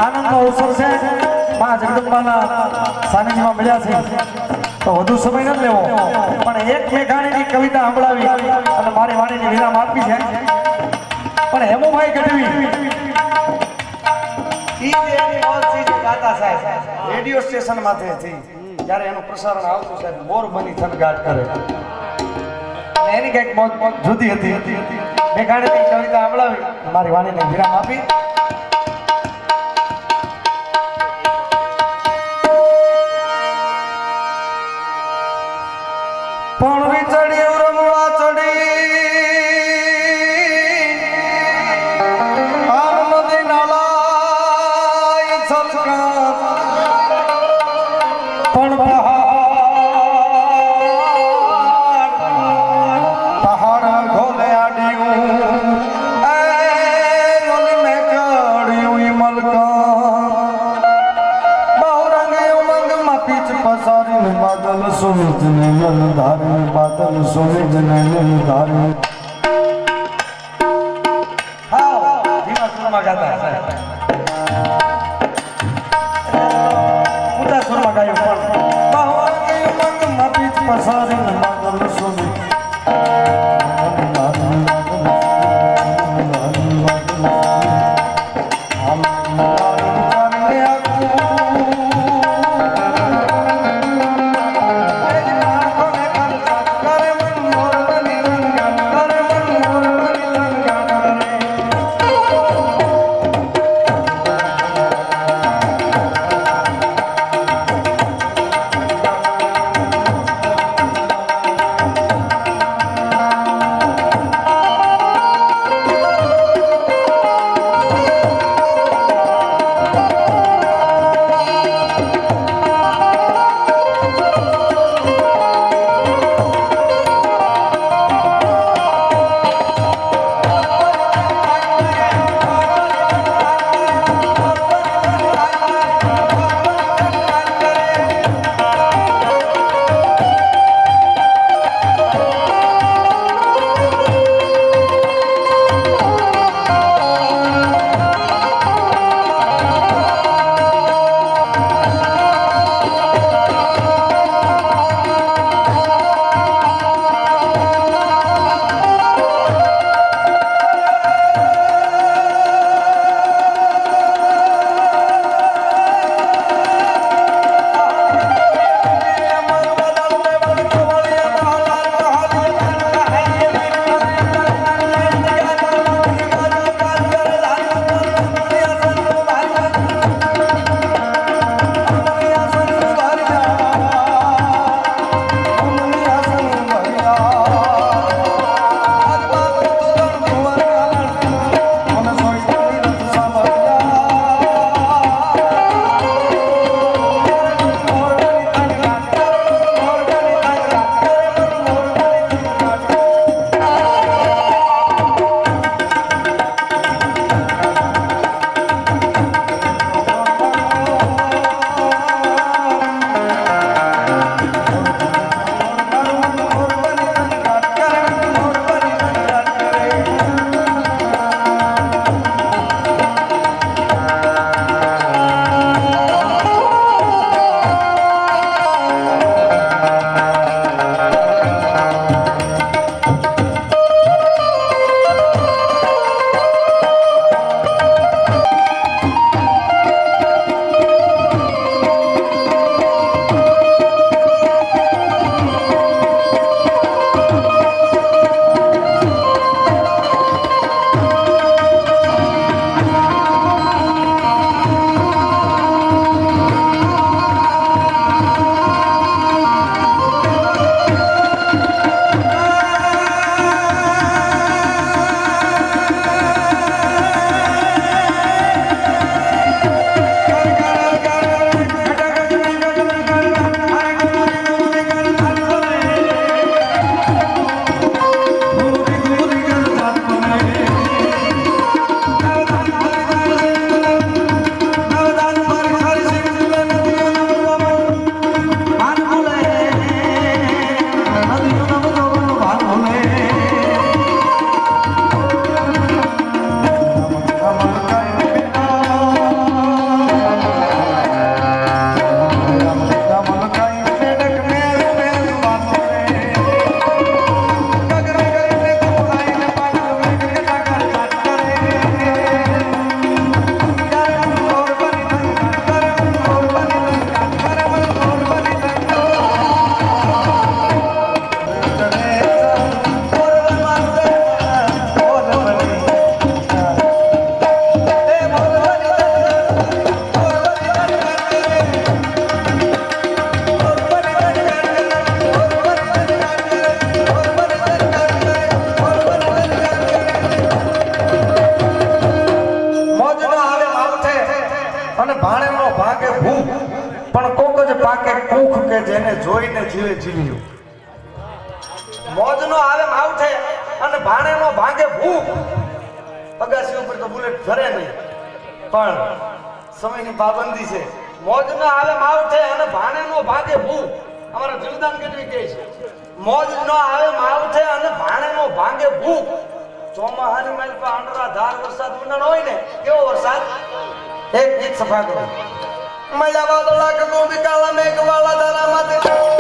આનંદનો અવસર છે માં જગદંબાના સાનિધ્યમાં મળ્યા છે તો વધુ સમય ન લેવો પણ એક મેઘાણીની કવિતા સંભળાવી અને મારી વાણીની વિરામ આપી છે પણ હેમુભાઈ ગઢવી રેડિયો સ્ટેશન માંથી જ્યારે એનું પ્રસારણ આવતું સાહેબ મોર બની થનગાટ કરે એની કઈક મોજ જુદી હતી મેઘાણીની કવિતા સંભળાવી મારી વાણીને વિરામ આપી પણ વિચડી રમવા ચડી આમ નદી નાળા છલકા પણ પહાડ ઘોલે આડ્યું એ ઓલી મેઘ માવું છે અને ભાણેનો ભાગે ભૂખ પણ કોક જ પાકે કુખ કે જેને જોઈને જીવે જીવ્યું મોજનો આવે માવ છે અને ભાણેનો ભાગે ભૂખ અગાસી ઉપર તો બુલેટ ફરે નહીં પણ સમયની પાબંદી છે મોજનો આવે માવ છે અને ભાણેનો ભાગે ભૂખ અમારા જીવદાન કેટલી કહે છે મોજનો આવે માવ છે અને ભાણેનો ભાગે ભૂખ ચોમાહાની માઇલ પર આંડરા ધાર વરસાદ મંડળ હોય ને કેવો વરસાદ એક ગીત સફા કરો મળ્યા વાદળા કગો વિકાલા મેઘવાળા ધારા માથે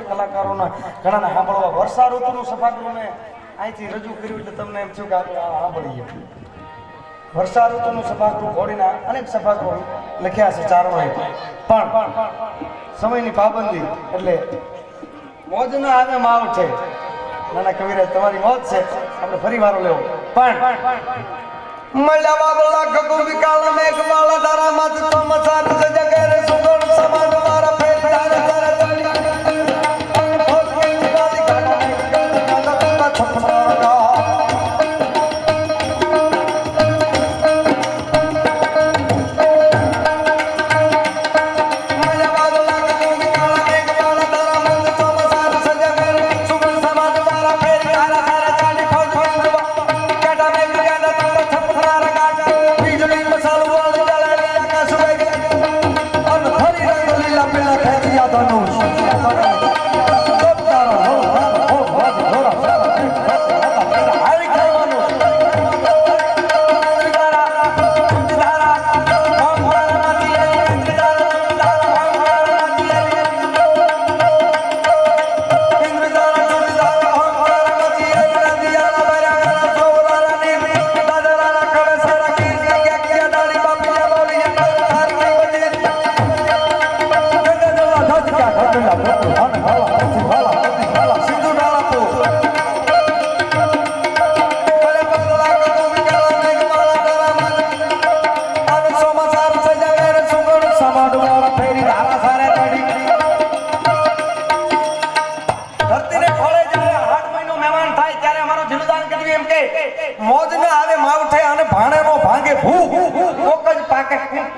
કલાકારોના ઘણાને સાંભળવા વર્ષા ઋતુનું સભાગૃહ મેં અહીંથી રજૂ કર્યું એટલે તમને એમ થયું કે આપણે સાંભળીએ વર્ષા ઋતુનું સભાગૃહ ઘોડીના અનેક સભાગૃહ લખ્યા છે ચારણોએ પણ સમયની પાબંદી એટલે મોજ ન આવે માવ છે નાના કવિરાજ તમારી મોજ છે આપણે ફરી વારો લેવો પણ મળ્યા વાદળા ગગુ વિકાલા મેઘવાળા ધારામાં ચોમાસા જગરે સુગંધ સમાજ મારા ફેફડા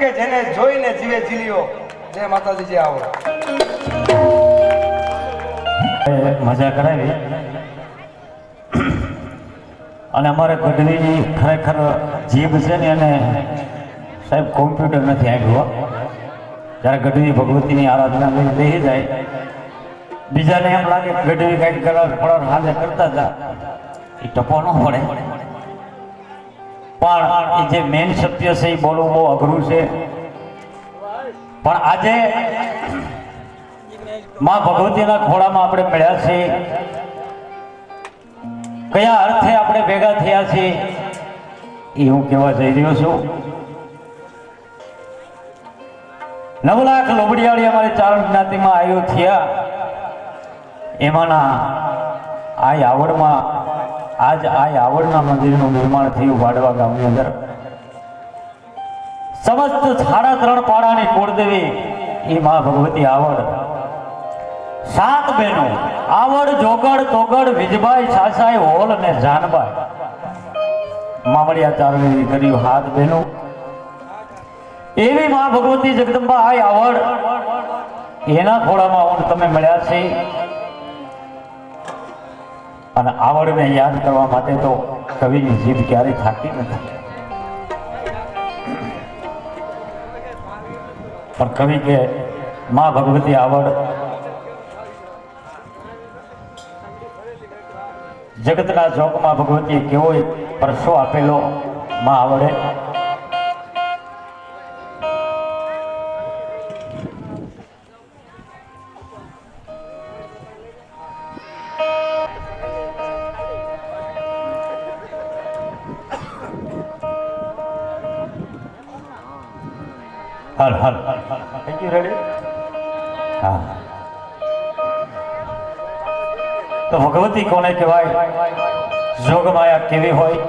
જેને જોઈને જીવે જીલ્યો જય માતાજી આવો મજા કરાવી અને અમારે ગઢવીની ખરેખર જીભ છે ને એને સાહેબ કોમ્પ્યુટર નથી આવ્યું જ્યારે ગઢવી ભગવતીની આરાધના લઈને બેસી જાય બીજાને એમ લાગે ગઢવી કંઈક કલર હાથે કરતા હતા એ ટપો ન પડે પણ એ જે મેન સત્ય છે એ બોલવું બહુ અઘરું છે પણ આજે માં ભગવતીના ખોળામાં આપણે મળ્યા છીએ કયા અર્થે આપણે ભેગા થયા છીએ એ હું કહેવા જઈ રહ્યો છું 9 લાખ લોબડિયાળી અમારી ચારણ જ્ઞાતિમાં આવ્યો થયા એમાંના આ આવડમાં આજ આ આવડના મંદિરનું નિર્માણ થયું વાડવા ગામની અંદર સમસ્ત 3.5 પાડાની કુળદેવી એ માં ભગવતી આવડ 7 બહેનો આવડ જોગડ તોગડ વિજભાઈ સાસાઈ હોલ અને જાનબાઈ મામડિયા ચારણી કર્યું 7 બહેનો એવી માં ભગવતી જગદંબા આ આવડ એના ખોળામાં હું તમે મળ્યા છે અને આવડને યાદ કરવા માટે તો કવિની જીભ ક્યારેય થાકી નથી પણ કવિ કે માં ભગવતી આવડ જગતના ચોકમાં ભગવતીએ કેવો એક પરસો આપેલો માં આવડે હાલ હાલ થેન્ક યુ રેડી હા તો ભગવતી કોને કહેવાય જોગમાયા કેવી હોય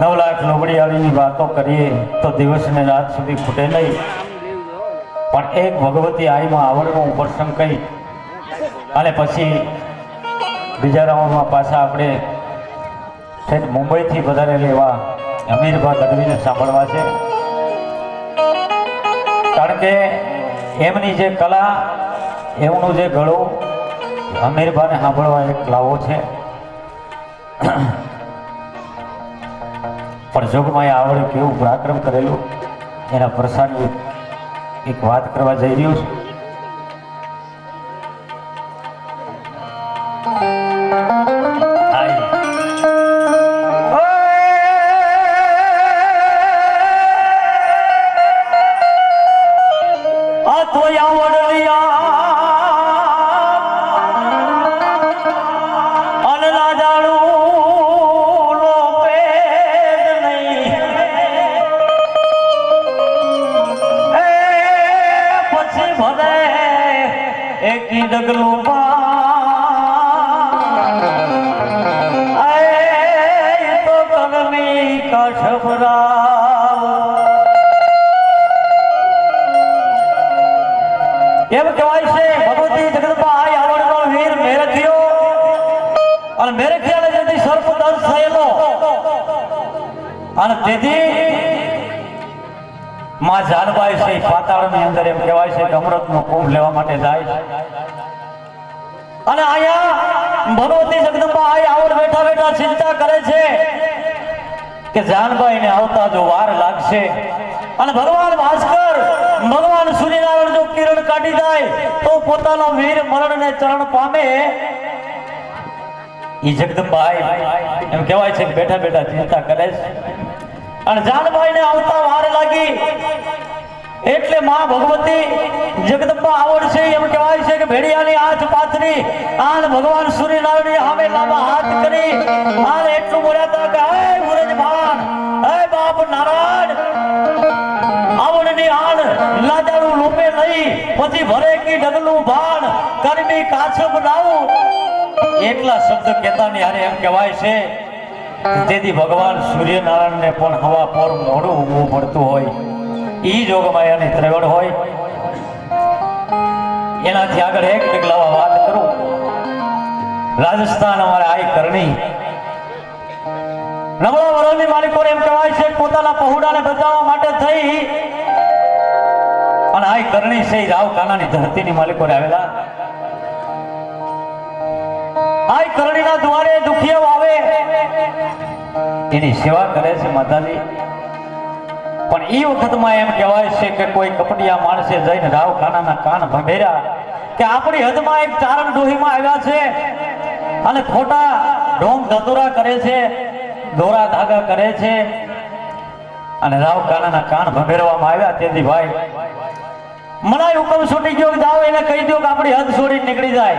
9 લાખ લોબડિયાળીની વાતો કરીએ તો દિવસ ને રાત સુધી ખૂટે નહીં પણ એક ભગવતી આઈમાં આવડનો પ્રસંગ કહી અને પછી બીજા રાઉન્ડમાં પાછા આપણે ઠેઠ મુંબઈથી વધારેલા એવા અમીરભા ગઢવીને સાંભળવા છે કારણ કે એમની જે કલા એમનું જે ગળું અમીરભાને સાંભળવા એક લાવો છે પણ જોગમાએ આવડે કેવું પરાક્રમ કરેલું એના પ્રસંગની એક વાત કરવા જઈ રહ્યો છું ડગલું તો કરની કાઠભરાવ એમ કહેવાય છે ભગવતી જગદંબા આ આવડનો વીર મેરખ્યો અને મેરખ્યાને જેથી સર્પદંશ થયેલો અને તેથી માં જાનબાઈ છે પાતાળની અંદર એમ કહેવાય છે કે અમૃતનો કુંભ લેવા માટે જાય છે અને આયા ભગવતી જગદંબા આ આવડ બેઠા બેઠા ચિંતા કરે છે કે જાનબાઈને આવતા જો વાર લાગશે અને ભગવાન ભાસ્કર ભગવાન સૂર્યનારાયણ જો કિરણ કાઢી જાય તો પોતાનો વીર મરણને ચરણ પામે ઈ જગદંબા એમ કહેવાય છે કે બેઠા બેઠા ચિંતા કરે છે અને જાનબાઈને આવતા વાર લાગી એટલે માં ભગવતી જગદંબા આવડ છે એમ કહેવાય છે કે ભેડિયાની હાથ પાથરી આન ભગવાન સૂર્યનારાયણની સામે લાંબા હાથ કરી આન એટલું બોલ્યા હતા કે હે મુરજભાન હે બાપ નારાયણ આવડની આન લાજાળું લોપે નહીં પછી ભરે કી ડગલું ભાન કરમી કાછ બનાવું એટલા શબ્દ કહેતા ની હારે એમ કહેવાય છે તેથી ભગવાન સૂર્યનારાયણને પણ હવા પર મોડું ઊભું પડતું હોય ઈ જોગમાયાની ત્રેવડ હોય એનાથી આગળ એક ડગલાવા વાત કરું રાજસ્થાન અમારે આઈ કરણી નબળા વરોની માલિકોને એમ કહેવાય છે પોતાના પહોળાને બચાવવા માટે થઈ અને આઈ કરણી છે રાવ કાનાની ધરતીની માલિકોને આવેલા આઈ કરણીના દ્વારે દુખિયાઓ આવે એની સેવા કરે છે માતાજી પણ એ વખતમાં એમ કહેવાય છે કે કોઈ કપડિયા માણસે જઈને રાવ કાનાના કાન ભંભેર્યા કે આપણી હદમાં એક ચારણ ડોહીમાં આવ્યા છે અને ખોટા ઢોંગ ધતુરા કરે છે દોરા ધાગા કરે છે અને રાવ કાનાના કાન ભંભેરવામાં આવ્યા તેથી ભાઈ મનાય હુકમ છૂટી ગયો જાઓ એને કહી દો કે આપણી હદ છોડી નીકળી જાય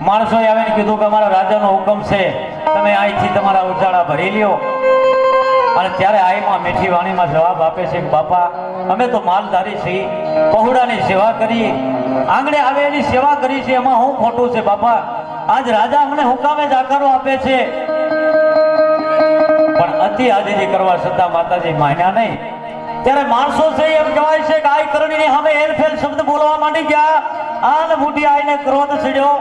માણસોએ આવીને કીધું કે અમારા રાજાનો હુકમ છે તમે અહીંથી તમારા ઉજાળા ભરી લ્યો અને ત્યારે આઈમાં મીઠી વાણીમાં જવાબ આપે છે કે બાપા અમે તો માલધારી છીએ, પહોળાની સેવા કરી, આંગણે આવે એની સેવા કરી છે, એમાં શું ખોટું છે બાપા? આજ રાજા અમને હુકામે જાકારો આપે છે. પણ અતિ આજીજી કરવા છતાં માતાજી માન્યા નહીં. ત્યારે માણસો છે એમ કહેવાય છે કે આઈ કરણીની સામે હેરફેર શબ્દ બોલવા માંડી ગયા. આને બુઢી આઈને ક્રોધ ચડ્યો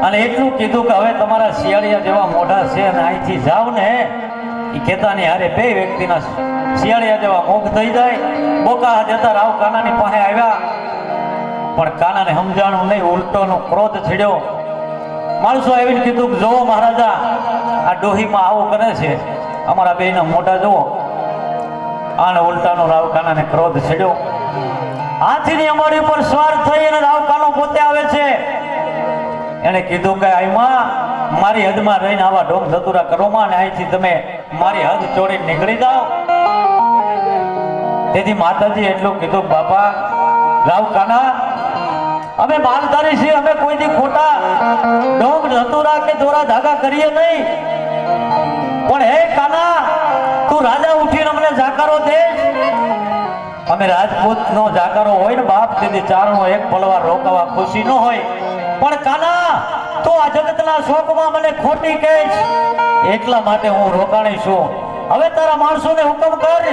અને એટલું કીધું કે હવે તમારા શિયાળિયા જેવા મોઢા છે અને અહીંથી જાવ ને એ કહેતાની હારે બે વ્યક્તિના શિયાળિયા જેવા મુખ થઈ જાય. બોકા જતા રાવ કાનાની પાસે આવ્યા, પણ કાનાને સમજાણું નહીં, ઉલટોનો ક્રોધ છેડ્યો. માણસો આવીને કીધું કે જોવો મહારાજા, આ ડોહીમાં આવું કરે છે, અમારા બેના મોઢા જુઓ. આને ઉલટાનો રાવ કાનાને ક્રોધ છેડ્યો. હાથીની અમારી ઉપર સવાર થઈ અને રાવ કાનો પોતે આવે છે. એને કીધું કે આઈમાં મારી હદમાં રહીને આવા ઢોંગ ધતુરા કરોમાં ને અહીંથી તમે મારી હદ ચોડીને નીકળી જાઓ. તેથી માતાજી એટલું કીધું કે બાપા રાવ કાના, અમે માલધારી છીએ, અમે કોઈથી ખોટા ઢોંગ ધતુરા કે દોરા ધાગા કરીએ નહીં. પણ હે કાના, તું રાજા ઉઠીને અમને જાકારો દે. અમે રાજપૂત નો જાકારો હોય ને બાપ, તેથી ચારણો એક પલવાર રોકાવા ખુશી ન હોય. પણ કાના, તું આ જગતના શોકમાં મને ખોટી કહેશ, એટલા માટે હું રોકાણી છું. હવે તારા માણસોને હુકમ કર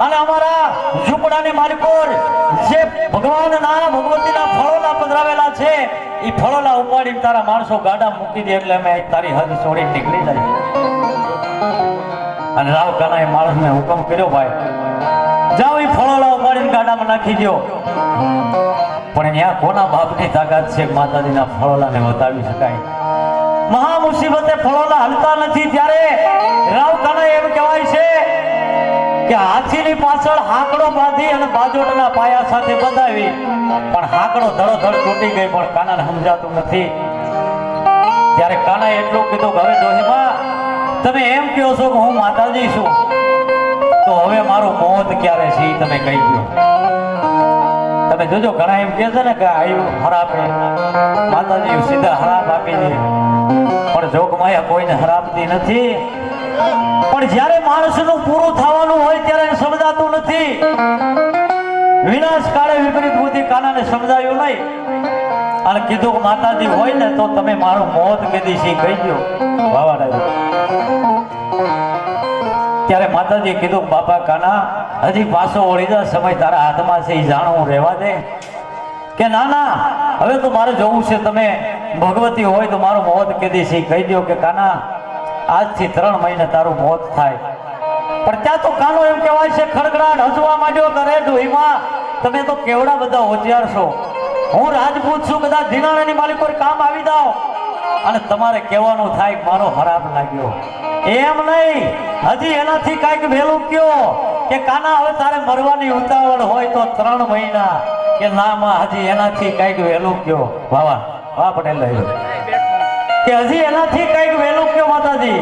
અને અમારા ઝૂંપડાની માલિકો જે ભગવાનના ભગવતીના ફળોના પધરાવેલા છે એ ફળોના ઉપાડીને તારા માણસો ગાડા મૂકી દે, એટલે અમે તારી હદ છોડીને નીકળી જાય. અને રાવ કાનાએ માણસને હુકમ કર્યો, ભાઈ જાઓ એ ફળોલા ઉપાડીને ગાડામાં નાખી દો. પણ ત્યાં કોના બાપની તાકાત છે માતાજીના ફળોલાને બતાવી શકાય? મહા મુસીબતે ફળોલા હલતા નથી. ત્યારે રાવ કાના એમ કહેવાય છે કે હાથીની પાછળ હાકડો બાંધી અને બાજોટના પાયા સાથે બંધાવી, પણ હાકડો ધડોધડ તૂટી ગઈ, પણ કાનાને સમજાતું નથી. ત્યારે કાનાએ એટલું કીધું કે હવે ડોહીમાં તમે એમ કહો છો કે હું માતાજી છું, તો હવે મારું મોત ક્યારે છે એ તમે કહી દો. તમે જોજો ઘણા એમ કહે છે ને કે આયુ હરાપે, માતાજી સીધા હરાપ આપી દે, પણ જોગમાયા કોઈને હરાપતી નથી. પણ જ્યારે માણસનું પૂરું થવાનું હોય ત્યારે એને સમજાતું નથી. વિનાશ કાળે વિપરીત બુદ્ધિ કાનાને સમજાયું નહીં અને કીધું કે માતાજી હોય ને તો તમે મારું મોત કીધી છે કહી દો. વાવાડા ત્યારે માતાજી કીધું બાપા કાના, હજી પાછો વળી જા, સમય તારા હાથમાં છે એ જાણવું રહેવા દે. કે ના ના, હવે તો મારે જોવું છે, તમે ભગવતી હોય તો મારું મોત કીધી છે કહી દો. કે કાના, આજથી 3 મહિને તારું મોત થાય. પણ ત્યાં તો કાનો એમ કહેવાય છે ખડગડાટ હસવા માંડ્યો. કરે ડોહીમાં તમે તો કેવડા બધા હોશિયાર છો, હું રાજપૂત છું, કદાચ ધીનાણાની માલિકો કામ આવી જાઓ અને તમારે કહેવાનું થાય કે મારો હરાપ લાગ્યો. એમ નહીં, હજી એનાથી કાંઈક વહેલું કયો કે કાના હવે તારે મરવાની ઉતાવળ હોય તો 3 મહિના. કે ના માં, હજી એનાથી કાંઈક વહેલું કયો. વાહ પટેલ કે હજી એનાથી કાંઈક વહેલું કયો માતાજી.